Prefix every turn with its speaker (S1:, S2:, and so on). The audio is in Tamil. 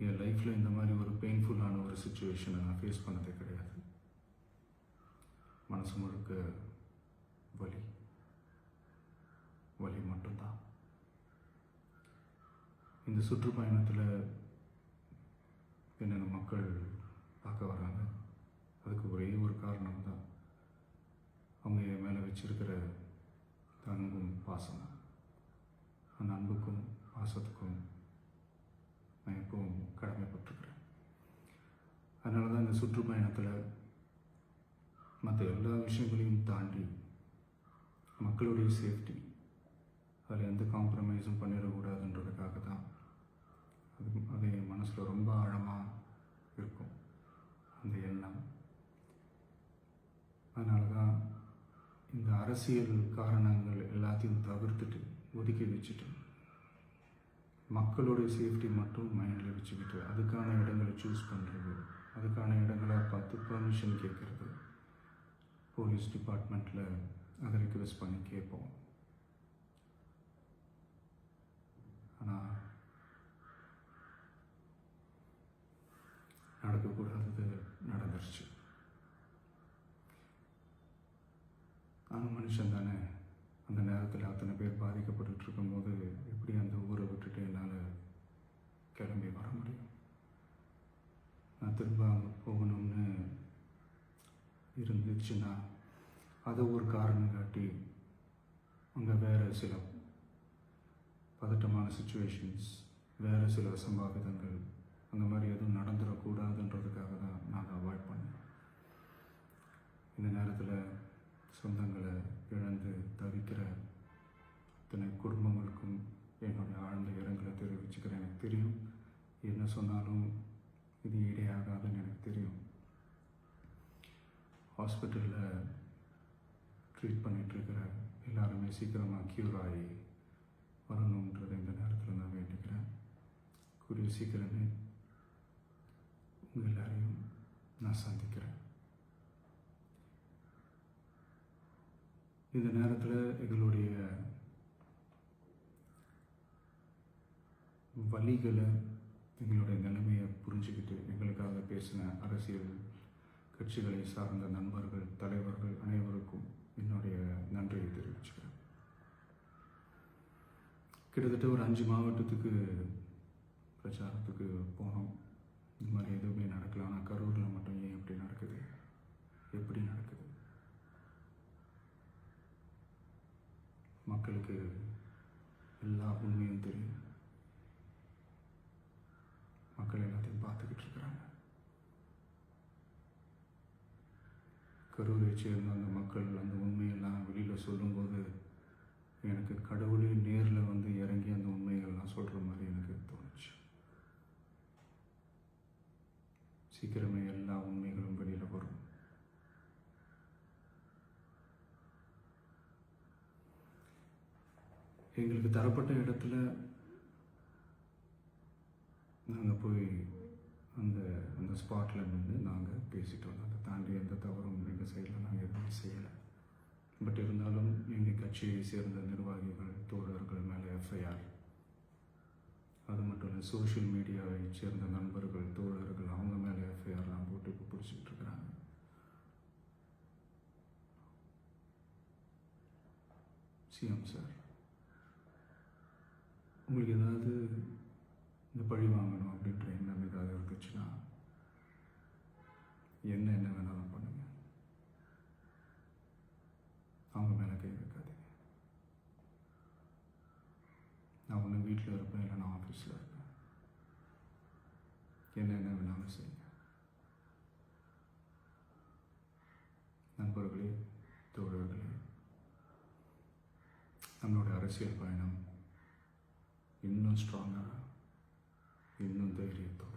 S1: என் லைஃப்பில் இந்த மாதிரி ஒரு பெயின்ஃபுல்லான ஒரு சுச்சுவேஷனை நான் ஃபேஸ் பண்ணதே கிடையாது. மனசு முழுக்க வலி வலி மட்டும்தான். இந்த சுற்றுப்பயணத்தில் என்னென்ன மக்கள் பார்க்க வராங்க, அதுக்கு ஒரே ஒரு காரணம் தான், அவங்க என் மேலே வச்சிருக்கிற அன்பும் பாசம். அந்த அன்புக்கும் பாசத்துக்கும் நான் எப்பவும் கடமைப்பட்டிருக்கிறேன். அதனால தான் இந்த சுற்றுப்பயணத்தில் மற்ற எல்லா விஷயங்களையும் தாண்டி மக்களுடைய சேஃப்டி, அதில் எந்த காம்ப்ரமைஸும் பண்ணிடக்கூடாதுன்றதுக்காக தான் அது என் மனசில் ரொம்ப ஆழமாக இருக்கும் அந்த எண்ணம். அதனால தான் இந்த அரசியல் காரணங்கள் எல்லாத்தையும் தவிர்த்துட்டு ஒதுக்கி வச்சுட்டு மக்களுடைய சேஃப்டி மட்டும் மைண்டில் வச்சுக்கிட்டு அதுக்கான இடங்களை சூஸ் பண்ணுறது, அதுக்கான இடங்களை பார்த்து பர்மிஷன் கேட்குறது, போலீஸ் டிபார்ட்மெண்ட்டில் அதை ரிக்வெஸ்ட் பண்ணி கேட்போம். ஆனால் நடக்கக்கூடாதது நடந்துருச்சு. நானும் மனுஷன் தானே. அந்த நேரத்தில் அத்தனை பேர் பாதிக்கப்பட்டு இருக்கும்போது எப்படி அந்த ஊரை விட்டுட்டு என்னால் கிளம்பி வர முடியும்? நான் திரும்ப அங்கே போகணும்னு இருந்துச்சுன்னா அதை ஒரு காரணம் காட்டி அங்கே வேறு சில பதட்டமான சுச்சுவேஷன்ஸ், வேறு சில சம்பாவிதங்கள், அந்த மாதிரி எதுவும் நடந்துடக்கூடாதுன்றதுக்காக தான் நான் அவாய்ட் பண்ணேன். இந்த நேரத்தில் சொந்தங்களை இழந்து தவிக்கிற அத்தனை குடும்பங்களுக்கும் என்னுடைய ஆழ்ந்த இரங்கலை தெரிவிச்சுக்கிறேன். எனக்கு தெரியும், என்ன சொன்னாலும் இது ஈடையாகாதுன்னு எனக்கு தெரியும். ஹாஸ்பிட்டலில் ட்ரீட் பண்ணிகிட்ருக்கிற எல்லாருமே சீக்கிரமாக க்யூர் ஆகி வரணுன்றதை இந்த நேரத்தில் நான் வேண்டிக்கிறேன். கூடிய சீக்கிரமே உங்கள் எல்லாரையும் நான் சந்திக்கிறேன். இந்த நேரத்தில் எங்களுடைய வலிகளை, எங்களுடைய நிலைமையை புரிஞ்சுக்கிட்டு எங்களுக்காக பேசின அரசியல் கட்சிகளை சார்ந்த நண்பர்கள், தலைவர்கள் அனைவருக்கும் என்னுடைய நன்றியை தெரிவிச்சுக்கிறேன். கிட்டத்தட்ட ஒரு 5 மாவட்டத்துக்கு பிரச்சாரத்துக்கு போனோம். இந்த மாதிரி எதுவுமே நடக்கல. ஆனால் கரூரில் மட்டும் ஏன் எப்படி நடக்குது, எப்படி நடக்குது? மக்களுக்கு எல்லா உண்மையும் தெரியும். மக்கள் எல்லாத்தையும் பார்த்துக்கிட்டு இருக்கிறாங்க. கரூரை சேர்ந்த அந்த மக்கள் அந்த உண்மையெல்லாம் வெளியில் சொல்லும்போது எனக்கு கடவுளே நேரில் வந்து இறங்கி அந்த உண்மைகள்லாம் சொல்கிற மாதிரி எனக்கு தோணுச்சு. சீக்கிரமே எல்லா உண்மைகளும் வெளியில் வரும். எங்களுக்கு தரப்பட்ட இடத்துல நாங்கள் போய் அந்த ஸ்பாட்டில் நின்று நாங்கள் பேசிட்டு வந்தோம். அதை தாண்டி எந்த தவறும் எங்கள் சைடில் நாங்கள் எதுவும் செய்யலை. பட் இருந்தாலும் எங்கள் கட்சியை சேர்ந்த நிர்வாகிகள், தோழர்கள் மேலே எஃப்ஐஆர், அது மட்டும் இல்லை சோஷியல் மீடியாவை சேர்ந்த நண்பர்கள், தோழர்கள், அவங்க மேலே எஃப்ஐஆர்லாம் போட்டு இப்போ பிடிச்சிட்டு இருக்கிறாங்க. சிஎம் சார், உங்களுக்கு ஏதாவது இந்த பழி வாங்கணும் அப்படின்ற எண்ணம் ஏதாவது இருந்துச்சுன்னா என்ன வேணாலும் பண்ணுங்க. அவங்க மேலே கை வைக்காதீங்க. நான் ஒன்று வீட்டில் இருப்பேன், இல்லை நான் ஆஃபீஸில் இருப்பேன். என்ன வேணாலும் செய்யுங்க. நண்பர்களே, தோழர்களே, நம்மளோட அரசியல் பயணம் இன்னும் ஸ்ட்ராங்காக, இன்னும் தைரியத்தோட